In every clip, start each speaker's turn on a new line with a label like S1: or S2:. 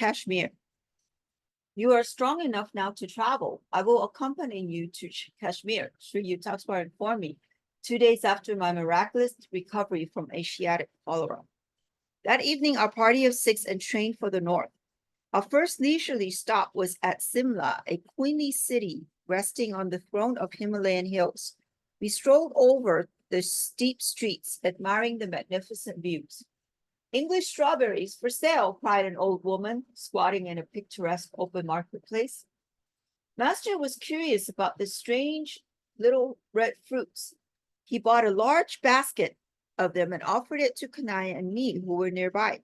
S1: Kashmir. You are strong enough now to travel. I will accompany you to Kashmir, Sri Yukteswar informed me 2 days after my miraculous recovery from Asiatic cholera. That evening, our party of 6 entrained for the north. Our first leisurely stop was at Simla, a queenly city resting on the throne of Himalayan hills. We strolled over the steep streets, admiring the magnificent views. English strawberries for sale, cried an old woman, squatting in a picturesque open marketplace. Master was curious about the strange little red fruits. He bought a large basket of them and offered it to Kanai and me, who were nearby.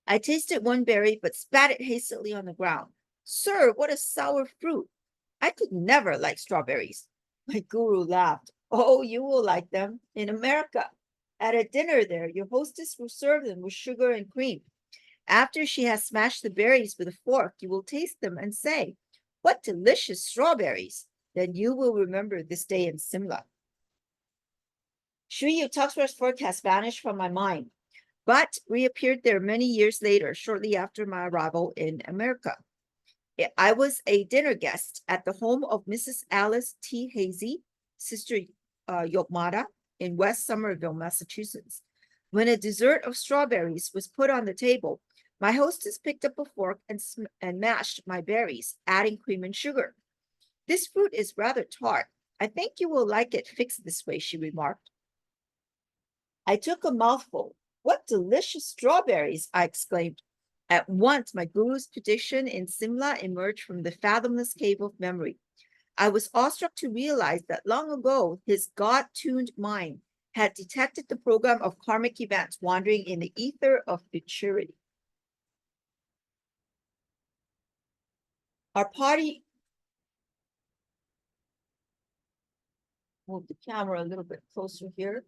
S1: I tasted one berry, but spat it hastily on the ground. Sir, what a sour fruit! I could never like strawberries. My guru laughed. Oh, you will like them in America. At a dinner there, your hostess will serve them with sugar and cream. After she has smashed the berries with a fork, you will taste them and say, what delicious strawberries! Then you will remember this day in Simla. Sri Yukteswar's forecast vanished from my mind, but reappeared there many years later, shortly after my arrival in America. I was a dinner guest at the home of Mrs. Alice T. Hazy, Sister Yogananda, in West Somerville, Massachusetts. When a dessert of strawberries was put on the table, my hostess picked up a fork and mashed my berries, adding cream and sugar. This fruit is rather tart. I think you will like it fixed this way, she remarked. I took a mouthful. What delicious strawberries, I exclaimed. At once, my guru's prediction in Simla emerged from the fathomless cave of memory. I was awestruck to realize that long ago, his God-tuned mind had detected the program of karmic events wandering in the ether of futurity. Our party, move the camera a little bit closer here.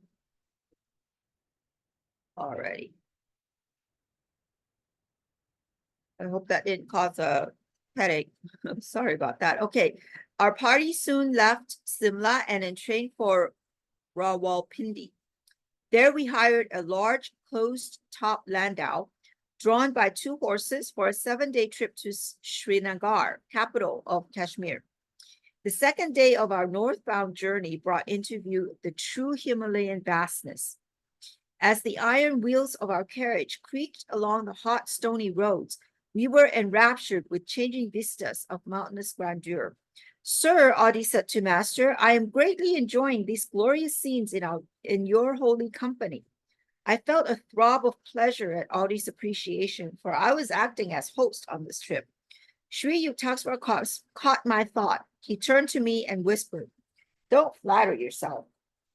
S1: Alrighty. I hope that didn't cause a headache. I'm sorry about that. Okay. Our party soon left Simla and entrained for Rawalpindi. There we hired a large closed-top landau drawn by 2 horses for a 7-day trip to Srinagar, capital of Kashmir. The second day of our northbound journey brought into view the true Himalayan vastness. As the iron wheels of our carriage creaked along the hot, stony roads, we were enraptured with changing vistas of mountainous grandeur. Sir, Audi said to Master, I am greatly enjoying these glorious scenes in your holy company. I felt a throb of pleasure at Audi's appreciation, for I was acting as host on this trip. Sri Yukteswar caught my thought. He turned to me and whispered, don't flatter yourself.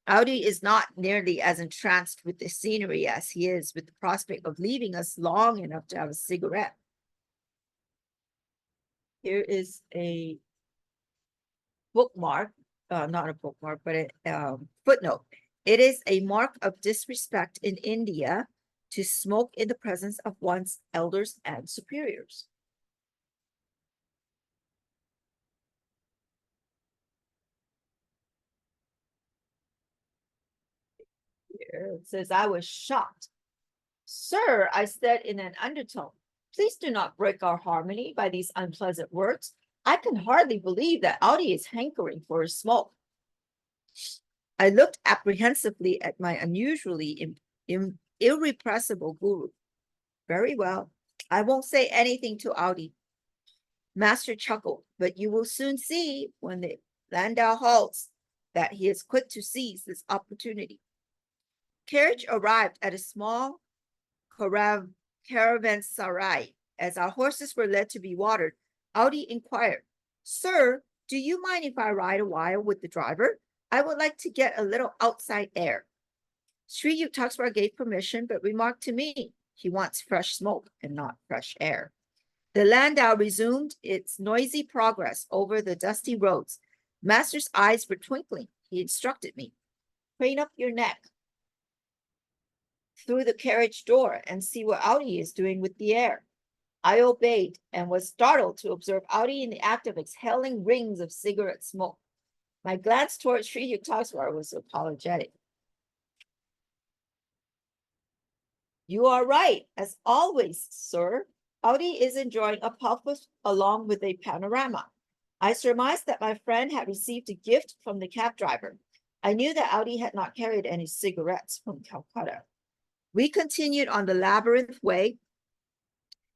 S1: Audi is not nearly as entranced with the scenery as he is with the prospect of leaving us long enough to have a cigarette. Here is a bookmark, not a bookmark, but a footnote. It is a mark of disrespect in India to smoke in the presence of one's elders and superiors. Here it says, I was shocked. Sir, I said in an undertone, please do not break our harmony by these unpleasant words. I can hardly believe that Audi is hankering for a smoke. I looked apprehensively at my unusually irrepressible guru. Very well, I won't say anything to Audi. Master chuckled, but you will soon see when the landau halts that he is quick to seize this opportunity. Carriage arrived at a small caravanserai. As our horses were led to be watered, Audi inquired, Sir, do you mind if I ride a while with the driver? I would like to get a little outside air. Sri Yukteswar gave permission, but remarked to me, he wants fresh smoke and not fresh air. The landau resumed its noisy progress over the dusty roads. Master's eyes were twinkling. He instructed me, crane up your neck through the carriage door and see what Audi is doing with the air. I obeyed and was startled to observe Audi in the act of exhaling rings of cigarette smoke. My glance towards Sri Yukteswar was apologetic. You are right, as always, sir. Audi is enjoying a puff along with a panorama. I surmised that my friend had received a gift from the cab driver. I knew that Audi had not carried any cigarettes from Calcutta. We continued on the labyrinth way,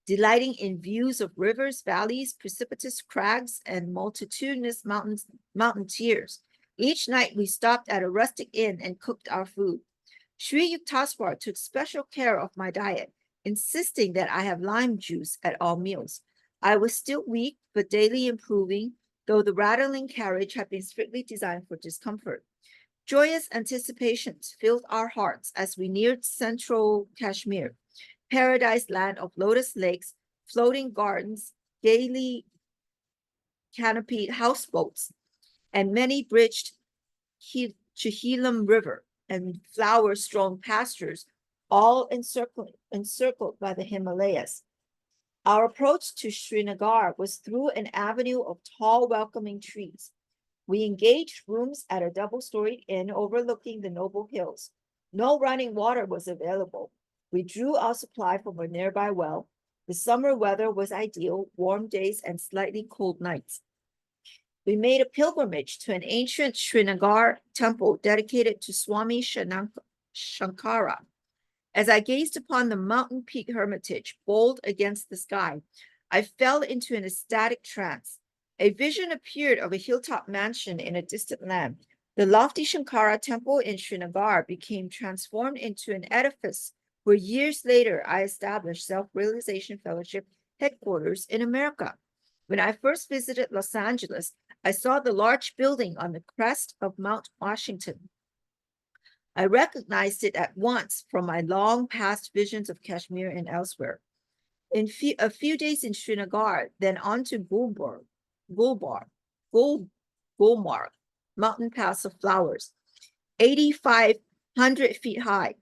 S1: delighting in views of rivers, valleys, precipitous crags, and multitudinous mountain tiers. Each night we stopped at a rustic inn and cooked our food. Sri Yukteswar took special care of my diet, insisting that I have lime juice at all meals. I was still weak, but daily improving, though the rattling carriage had been strictly designed for discomfort. Joyous anticipations filled our hearts as we neared central Kashmir, paradise land of lotus lakes, floating gardens, gaily canopied houseboats, and many bridged Chehelam River and flower-strewn pastures, all encircled by the Himalayas. Our approach to Srinagar was through an avenue of tall, welcoming trees. We engaged rooms at a double-storied inn overlooking the noble hills. No running water was available. We drew our supply from a nearby well. The summer weather was ideal, warm days and slightly cold nights. We made a pilgrimage to an ancient Srinagar temple dedicated to Swami Shankara. As I gazed upon the mountain peak hermitage, bold against the sky, I fell into an ecstatic trance. A vision appeared of a hilltop mansion in a distant land. The lofty Shankara temple in Srinagar became transformed into an edifice where years later I established Self-Realization Fellowship headquarters in America. When I first visited Los Angeles, I saw the large building on the crest of Mount Washington. I recognized it at once from my long past visions of Kashmir and elsewhere. In a few days in Srinagar, then on to Gulmarg, mountain pass of flowers, 8,500 feet high.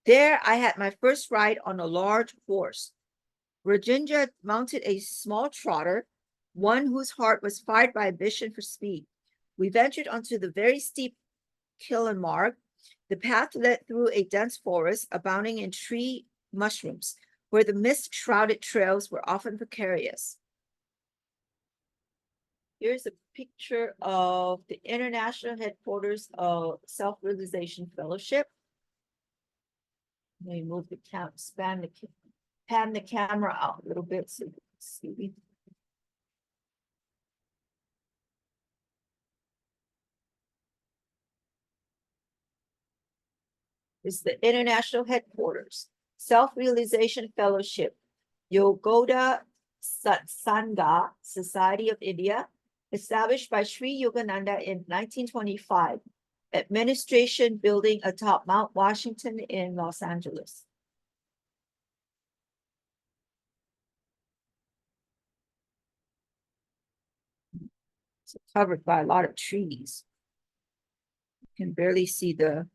S1: There I had my first ride on a large horse. Rajendra mounted a small trotter, one whose heart was fired by ambition for speed. We ventured onto the very steep Kilmarg. The path led through a dense forest abounding in tree mushrooms, where the mist-shrouded trails were often precarious. Here's a picture of the international headquarters of Self-Realization Fellowship. Let me move the pan the camera out a little bit so you can see. This is the international headquarters, Self-Realization Fellowship, Yogoda Satsanga Society of India, established by Sri Yogananda in 1925, administration building atop Mount Washington in Los Angeles. It's covered by a lot of trees. You can barely see the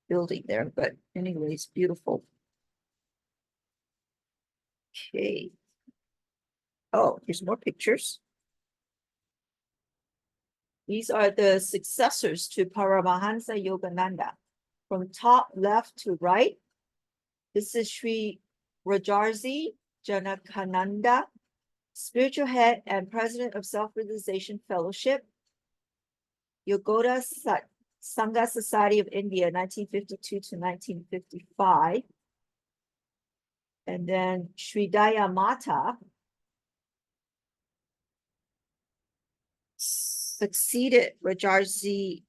S1: building there, but anyway, it's beautiful. Okay. Oh, here's more pictures. These are the successors to Paramahansa Yogananda. From top left to right, this is Sri Rajarsi Janakananda, spiritual head and president of Self-Realization Fellowship, Yogoda Sangha Society of India, 1952 to 1955. And then Sri Daya Mata succeeded Rajarsi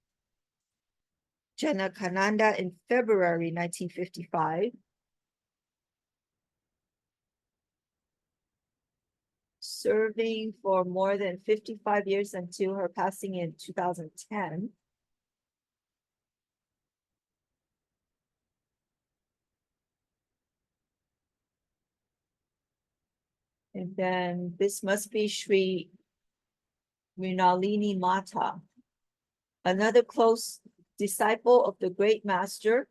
S1: Janakananda in February 1955. Serving for more than 55 years until her passing in 2010. And then this must be Sri Mrinalini Mata, another close disciple of the great master,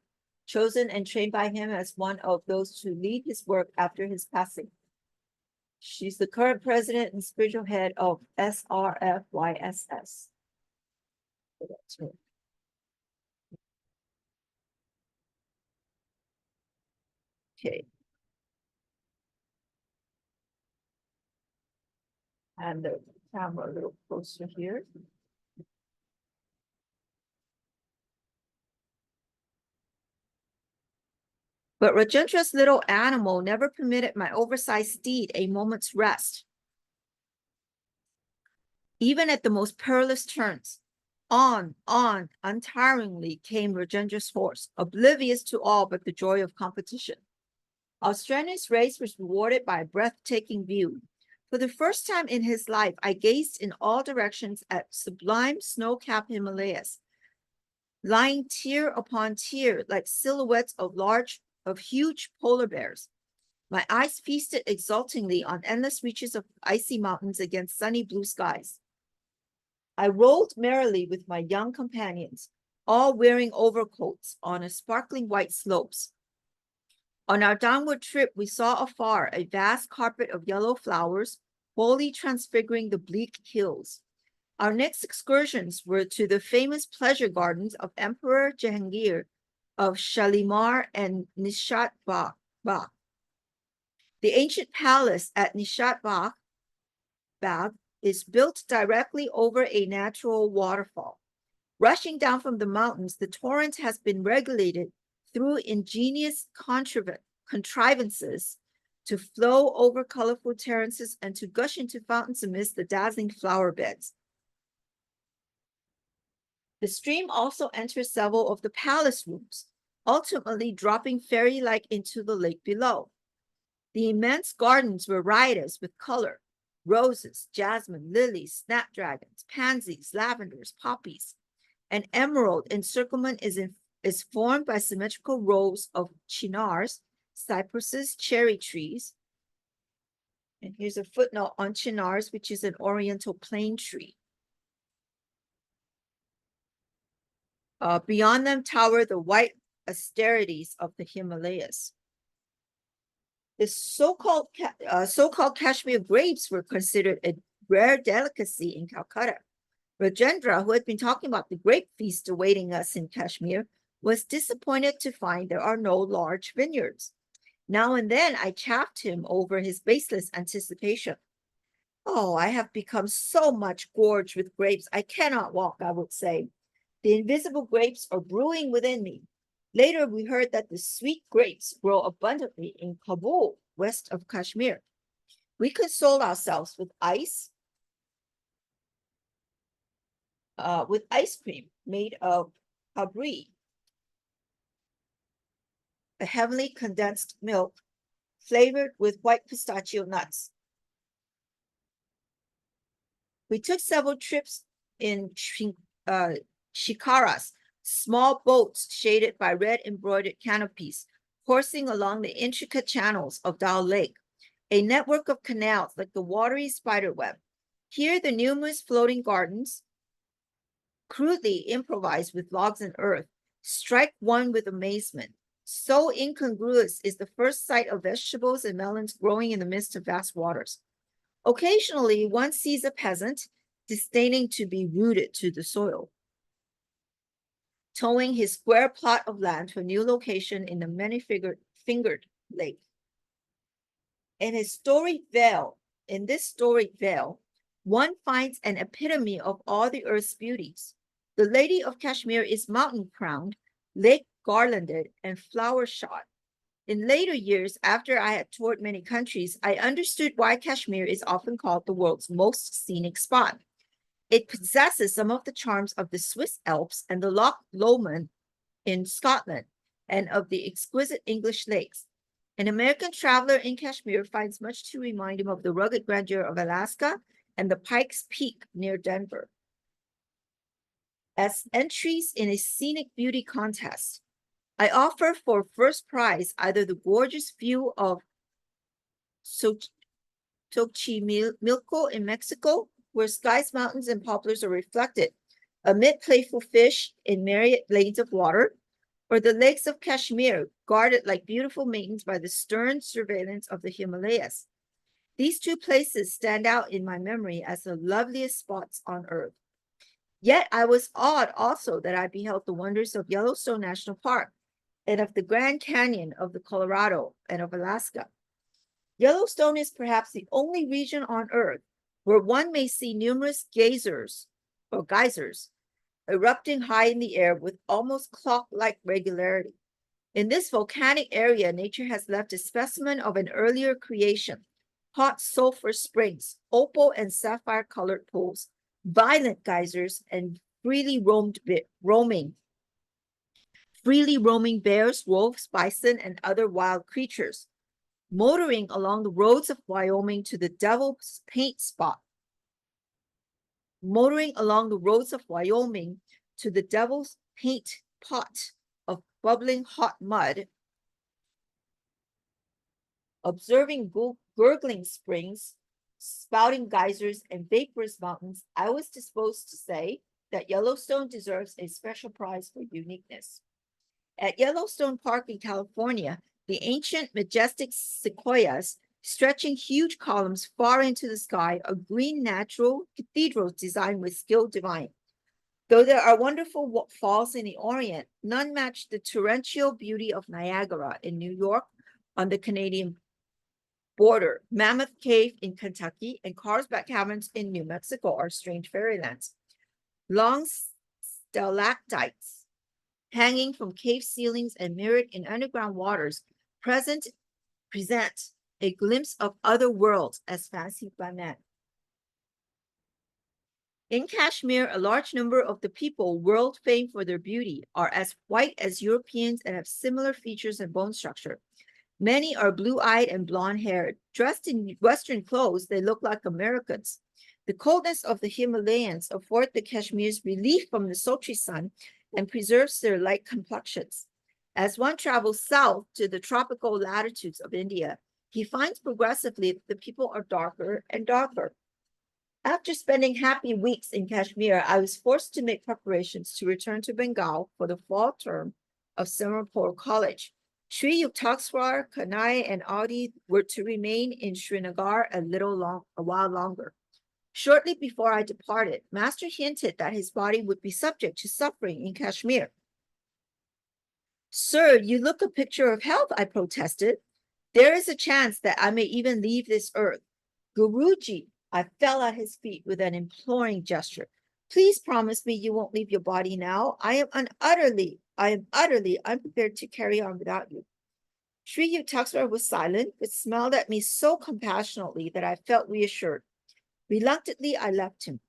S1: chosen and trained by him as one of those to lead his work after his passing. She's the current president and spiritual head of SRFYSS. So that's her. Okay. And the camera a little closer here. But Rajendra's little animal never permitted my oversized steed a moment's rest. Even at the most perilous turns, on, untiringly came Rajendra's horse, oblivious to all but the joy of competition. Our strenuous race was rewarded by a breathtaking view. For the first time in his life, I gazed in all directions at sublime snow-capped Himalayas, lying tier upon tier like silhouettes of huge polar bears. My eyes feasted exultingly on endless reaches of icy mountains against sunny blue skies. I rolled merrily with my young companions, all wearing overcoats on a sparkling white slopes. On our downward trip, we saw afar a vast carpet of yellow flowers, wholly transfiguring the bleak hills. Our next excursions were to the famous pleasure gardens of Emperor Jahangir of Shalimar and Nishat Bagh. The ancient palace at Nishat Bagh is built directly over a natural waterfall. Rushing down from the mountains, the torrent has been regulated through ingenious contrivances to flow over colorful terraces and to gush into fountains amidst the dazzling flower beds. The stream also enters several of the palace rooms, ultimately dropping fairy-like into the lake below. The immense gardens were riotous with color: roses, jasmine, lilies, snapdragons, pansies, lavenders, poppies. An emerald encirclement is formed by symmetrical rows of chinars, cypresses, cherry trees. And here's a footnote on chinars, which is an oriental plane tree. Beyond them tower the white austerities of the Himalayas. The so-called Kashmir grapes were considered a rare delicacy in Calcutta. Rajendra, who had been talking about the grape feast awaiting us in Kashmir, was disappointed to find there are no large vineyards. Now and then I chaffed him over his baseless anticipation. Oh, I have become so much gorged with grapes, I cannot walk, I would say. The invisible grapes are brewing within me. Later, we heard that the sweet grapes grow abundantly in Kabul, west of Kashmir. We consoled ourselves with ice cream made of kabri, a heavenly condensed milk flavored with white pistachio nuts. We took several trips in shikaras, small boats shaded by red embroidered canopies, coursing along the intricate channels of Dal Lake, a network of canals like the watery spiderweb. Here, the numerous floating gardens, crudely improvised with logs and earth, strike one with amazement. So incongruous is the first sight of vegetables and melons growing in the midst of vast waters. Occasionally, one sees a peasant disdaining to be rooted to the soil, towing his square plot of land to a new location in the many-fingered lake. In this storied vale, one finds an epitome of all the earth's beauties. The Lady of Kashmir is mountain-crowned, lake-garlanded, and flower-shod. In later years, after I had toured many countries, I understood why Kashmir is often called the world's most scenic spot. It possesses some of the charms of the Swiss Alps and the Loch Lomond in Scotland, and of the exquisite English lakes. An American traveler in Kashmir finds much to remind him of the rugged grandeur of Alaska and the Pikes Peak near Denver. As entries in a scenic beauty contest, I offer for first prize either the gorgeous view of Xochimilco in Mexico, where skies, mountains, and poplars are reflected amid playful fish in myriad lanes of water, or the lakes of Kashmir, guarded like beautiful maidens by the stern surveillance of the Himalayas. These two places stand out in my memory as the loveliest spots on earth. Yet I was awed also that I beheld the wonders of Yellowstone National Park and of the Grand Canyon of the Colorado and of Alaska. Yellowstone is perhaps the only region on earth where one may see numerous geysers erupting high in the air with almost clock-like regularity. In this volcanic area, nature has left a specimen of an earlier creation: hot sulfur springs, opal and sapphire-colored pools, violent geysers, and freely roaming bears, wolves, bison, and other wild creatures, motoring along the roads of Wyoming to the Devil's Paint spot. Motoring along the roads of Wyoming to the Devil's Paint pot of bubbling hot mud, observing gurgling springs, spouting geysers, and vaporous mountains, I was disposed to say that Yellowstone deserves a special prize for uniqueness. At Yellowstone Park in California, the ancient, majestic sequoias, stretching huge columns far into the sky, are green natural cathedrals designed with skill divine. Though there are wonderful falls in the Orient, none match the torrential beauty of Niagara in New York on the Canadian border. Mammoth Cave in Kentucky and Carlsbad Caverns in New Mexico are strange fairylands. Long stalactites hanging from cave ceilings and mirrored in underground waters present a glimpse of other worlds as fancied by man. In Kashmir, a large number of the people, world famed for their beauty, are as white as Europeans and have similar features and bone structure. Many are blue-eyed and blonde-haired. Dressed in Western clothes, they look like Americans. The coldness of the Himalayas afford the Kashmirs relief from the sultry sun and preserves their light complexions. As one travels south to the tropical latitudes of India, he finds progressively that the people are darker and darker. After spending happy weeks in Kashmir, I was forced to make preparations to return to Bengal for the fall term of Serampore College. Sri Yukteswar, Kanai, and Adi were to remain in Srinagar a while longer. Shortly before I departed, Master hinted that his body would be subject to suffering in Kashmir. Sir, you look a picture of health, I protested. There is a chance that I may even leave this earth. Guruji, I fell at his feet with an imploring gesture. Please promise me you won't leave your body now. I am utterly unprepared to carry on without you. Sri Yukteswar was silent, but smiled at me so compassionately that I felt reassured. Reluctantly, I left him.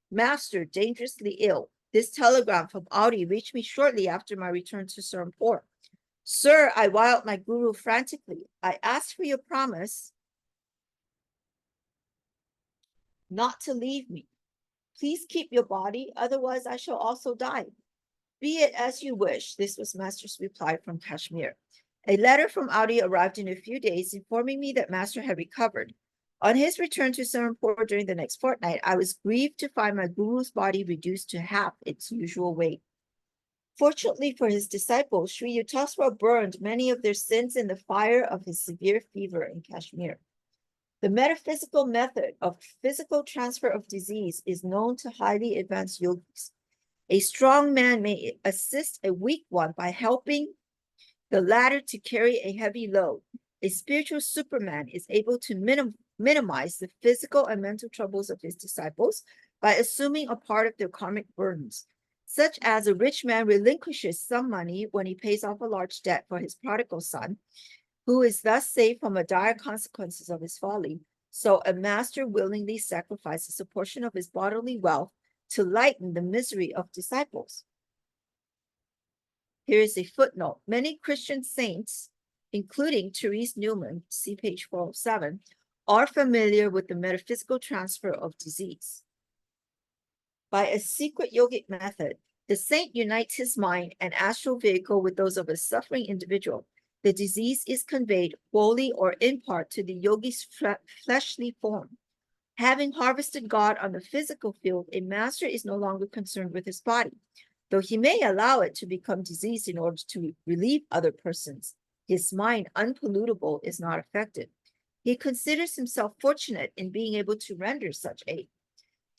S1: Master, dangerously ill. This telegram from Audi reached me shortly after my return to Serampore. Sir, I wired my guru frantically. I asked for your promise not to leave me. Please keep your body, otherwise I shall also die. Be it as you wish, this was Master's reply from Kashmir. A letter from Audi arrived in a few days, informing me that Master had recovered. On his return to Serampore during the next fortnight, I was grieved to find my guru's body reduced to half its usual weight. Fortunately for his disciples, Sri Yukteswar burned many of their sins in the fire of his severe fever in Kashmir. The metaphysical method of physical transfer of disease is known to highly advanced yogis. A strong man may assist a weak one by helping the latter to carry a heavy load. A spiritual superman is able to minimize the physical and mental troubles of his disciples by assuming a part of their karmic burdens, such as a rich man relinquishes some money when he pays off a large debt for his prodigal son, who is thus saved from the dire consequences of his folly. So a master willingly sacrifices a portion of his bodily wealth to lighten the misery of disciples. Here is a footnote. Many Christian saints, including Therese Newman, see page 407, are familiar with the metaphysical transfer of disease. By a secret yogic method, the saint unites his mind and astral vehicle with those of a suffering individual. The disease is conveyed wholly or in part to the yogi's fleshly form. Having harvested God on the physical field, a master is no longer concerned with his body, though he may allow it to become diseased in order to relieve other persons. His mind, unpollutable, is not affected. He considers himself fortunate in being able to render such aid.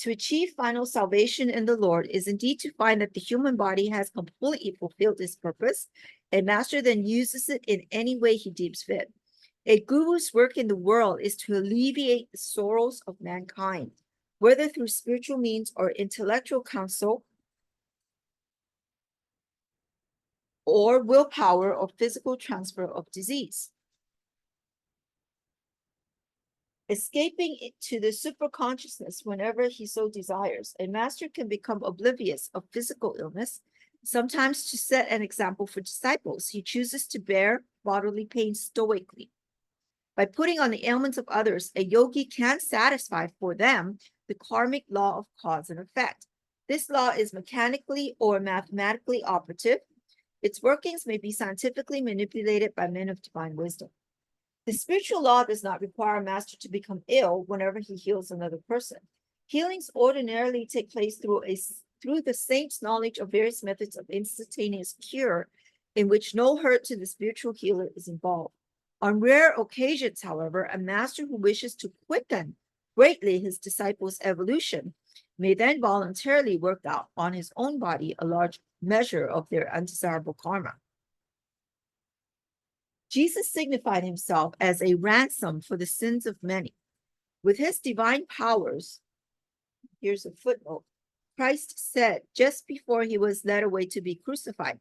S1: To achieve final salvation in the Lord is indeed to find that the human body has completely fulfilled its purpose. A master then uses it in any way he deems fit. A guru's work in the world is to alleviate the sorrows of mankind. whether through spiritual means or intellectual counsel, or willpower or physical transfer of disease. Escaping to the superconsciousness whenever he so desires, a master can become oblivious of physical illness. Sometimes, to set an example for disciples, he chooses to bear bodily pain stoically. By putting on the ailments of others, a yogi can satisfy for them the karmic law of cause and effect. This law is mechanically or mathematically operative. Its workings may be scientifically manipulated by men of divine wisdom. The spiritual law does not require a master to become ill whenever he heals another person. Healings ordinarily take place through the saint's knowledge of various methods of instantaneous cure, in which no hurt to the spiritual healer is involved. On rare occasions, however, a master who wishes to quicken greatly his disciples' evolution may then voluntarily work out on his own body a large measure of their undesirable karma. Jesus signified himself as a ransom for the sins of many. With his divine powers, here's a footnote, Christ said just before he was led away to be crucified,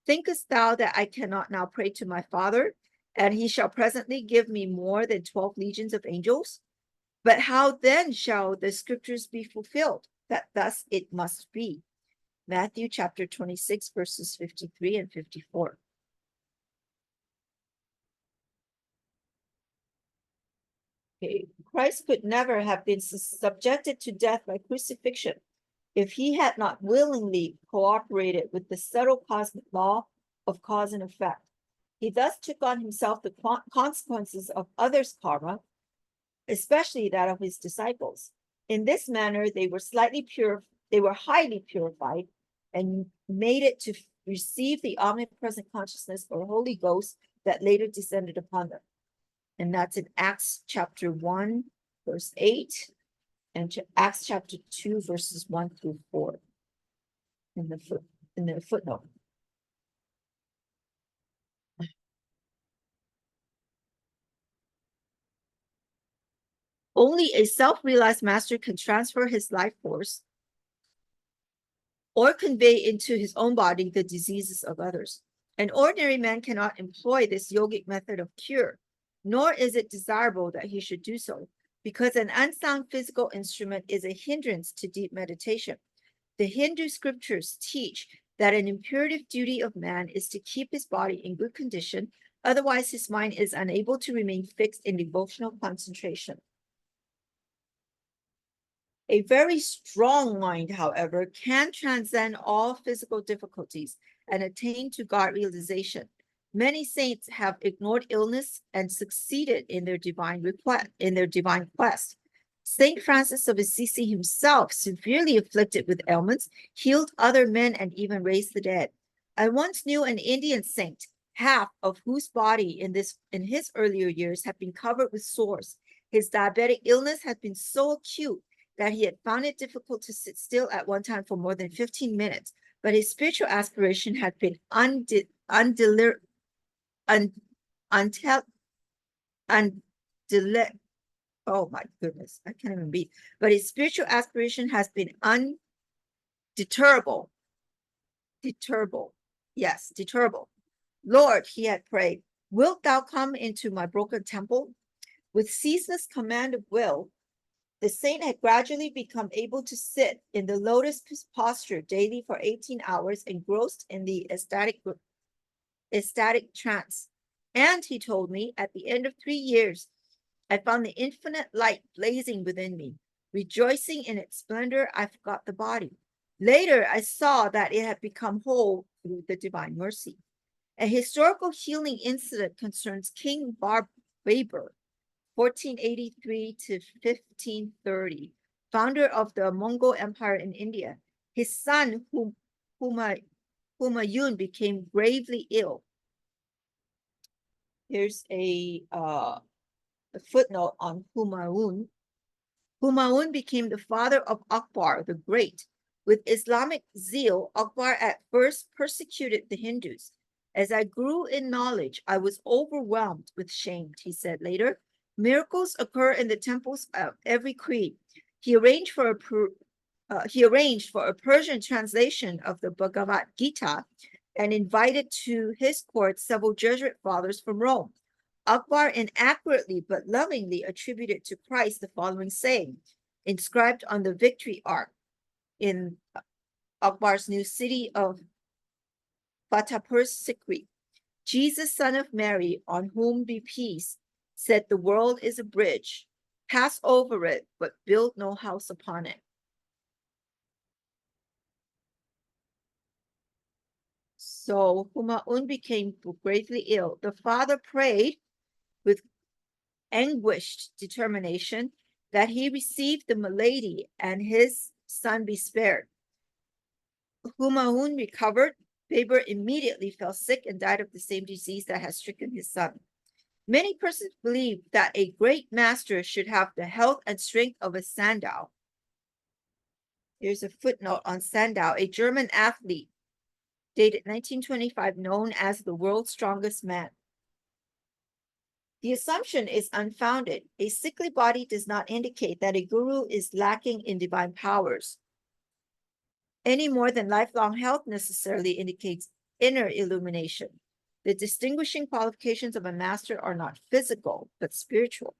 S1: "Thinkest thou that I cannot now pray to my Father, and he shall presently give me more than 12 legions of angels? But how then shall the scriptures be fulfilled, that thus it must be?" Matthew chapter 26, verses 53 and 54. Okay. Christ could never have been subjected to death by crucifixion if he had not willingly cooperated with the subtle cosmic law of cause and effect. He thus took on himself the consequences of others' karma, especially that of his disciples. In this manner, they were highly purified and made it to receive the omnipresent consciousness or Holy Ghost that later descended upon them. And that's in Acts chapter 1, verse 8, and Acts chapter 2, verses 1 through 4 in the footnote. Only a self-realized master can transfer his life force or convey into his own body the diseases of others. An ordinary man cannot employ this yogic method of cure, nor is it desirable that he should do so, because an unsound physical instrument is a hindrance to deep meditation. The Hindu scriptures teach that an imperative duty of man is to keep his body in good condition, otherwise his mind is unable to remain fixed in devotional concentration. A very strong mind, however, can transcend all physical difficulties and attain to God realization. Many saints have ignored illness and succeeded in their divine quest. Saint Francis of Assisi himself, severely afflicted with ailments, healed other men and even raised the dead. I once knew an Indian saint, half of whose body in his earlier years had been covered with sores. His diabetic illness had been so acute that he had found it difficult to sit still at one time for more than 15 minutes, but his spiritual aspiration had been oh my goodness, I can't even read. But his spiritual aspiration has been undeterrable. Deterrable. Lord, he had prayed, wilt thou come into my broken temple? With ceaseless command of will, the saint had gradually become able to sit in the lotus posture daily for 18 hours, engrossed in the ecstatic trance. And he told me, at the end of 3 years, I found the infinite light blazing within me. Rejoicing in its splendor, I forgot the body. Later, I saw that it had become whole through the divine mercy. A historical healing incident concerns King Baber, 1483 to 1530, founder of the Mongol Empire in India. His son, Humayun, became gravely ill. Here's a footnote on Humayun. Humayun became the father of Akbar the Great. With Islamic zeal, Akbar at first persecuted the Hindus. As I grew in knowledge, I was overwhelmed with shame, he said later. Miracles occur in the temples of every creed. He arranged for a Persian translation of the Bhagavad Gita and invited to his court several Jesuit fathers from Rome. Akbar inaccurately but lovingly attributed to Christ the following saying, inscribed on the victory arch in Akbar's new city of Fatehpur Sikri. Jesus, son of Mary, on whom be peace, said the world is a bridge. Pass over it, but build no house upon it. So Humayun became greatly ill. The father prayed with anguished determination that he received the malady and his son be spared. Humayun recovered. Baber immediately fell sick and died of the same disease that had stricken his son. Many persons believe that a great master should have the health and strength of a Sandow. Here's a footnote on Sandow, a German athlete, dated 1925, known as the world's strongest man. The assumption is unfounded. A sickly body does not indicate that a guru is lacking in divine powers, any more than lifelong health necessarily indicates inner illumination. The distinguishing qualifications of a master are not physical, but spiritual.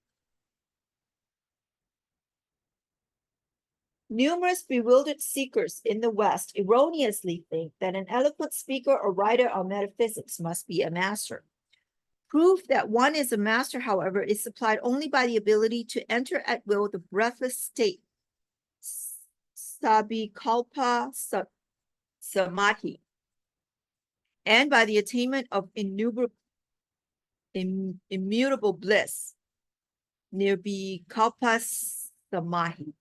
S1: Numerous bewildered seekers in the West erroneously think that an eloquent speaker or writer on metaphysics must be a master. Proof that one is a master, however, is supplied only by the ability to enter at will the breathless state, Sabikalpa Samadhi, and by the attainment of immutable bliss, Nirvikalpa Samadhi.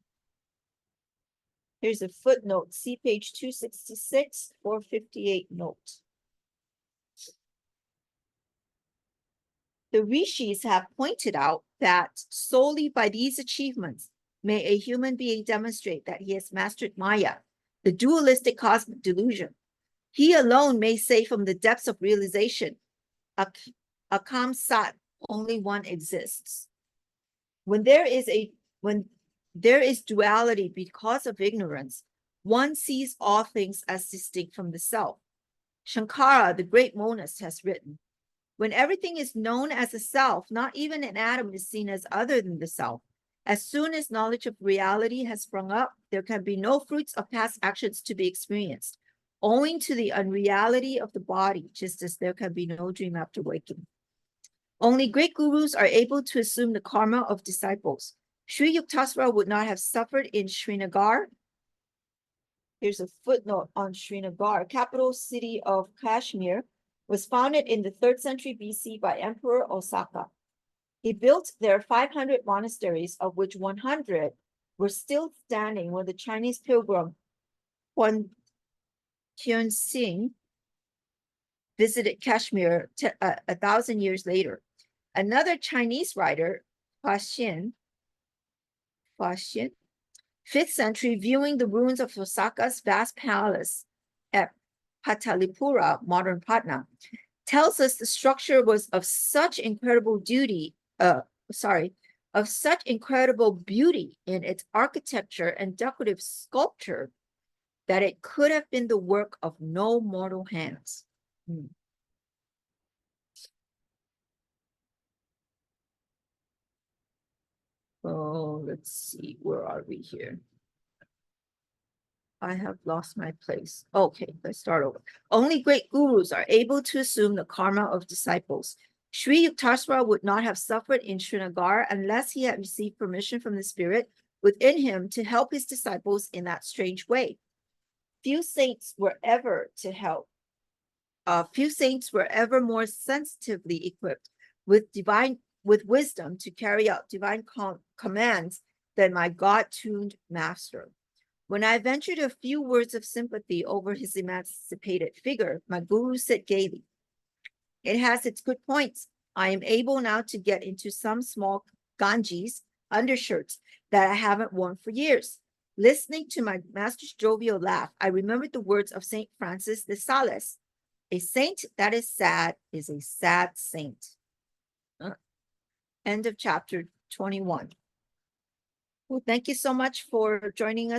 S1: Here's a footnote, see page 266 or 58 note. The rishis have pointed out that solely by these achievements may a human being demonstrate that he has mastered Maya, the dualistic cosmic delusion. He alone may say from the depths of realization, Akam Sat, only one exists. When there is duality because of ignorance, one sees all things as distinct from the self. Shankara, the great monist, has written, when everything is known as a self, not even an atom is seen as other than the self. As soon as knowledge of reality has sprung up, there can be no fruits of past actions to be experienced, owing to the unreality of the body, just as there can be no dream after waking. Only great gurus are able to assume the karma of disciples. Sri Yukteswar would not have suffered in Srinagar. Here's a footnote on Srinagar, capital city of Kashmir, was founded in the 3rd century BC by Emperor Osaka. He built there 500 monasteries, of which 100 were still standing when the Chinese pilgrim Huan Tianxing visited Kashmir 1,000 years later. Another Chinese writer, Hua Xin, 5th century, viewing the ruins of Osaka's vast palace at Patalipura, modern Patna, tells us the structure was of such incredible beauty in its architecture and decorative sculpture that it could have been the work of no mortal hands. Oh, let's see, where are we here? I have lost my place. Okay, let's start over. Only great gurus are able to assume the karma of disciples. Sri Yukteswar would not have suffered in Srinagar unless he had received permission from the spirit within him to help his disciples in that strange way. Few saints were ever more sensitively equipped with wisdom to carry out divine commands than my God-tuned master. When I ventured a few words of sympathy over his emancipated figure, my guru said gaily, "It has its good points. I am able now to get into some small ganjis, undershirts, that I haven't worn for years." Listening to my master's jovial laugh, I remembered the words of St. Francis de Sales. A saint that is sad is a sad saint. End of chapter 21. Well, thank you so much for joining us.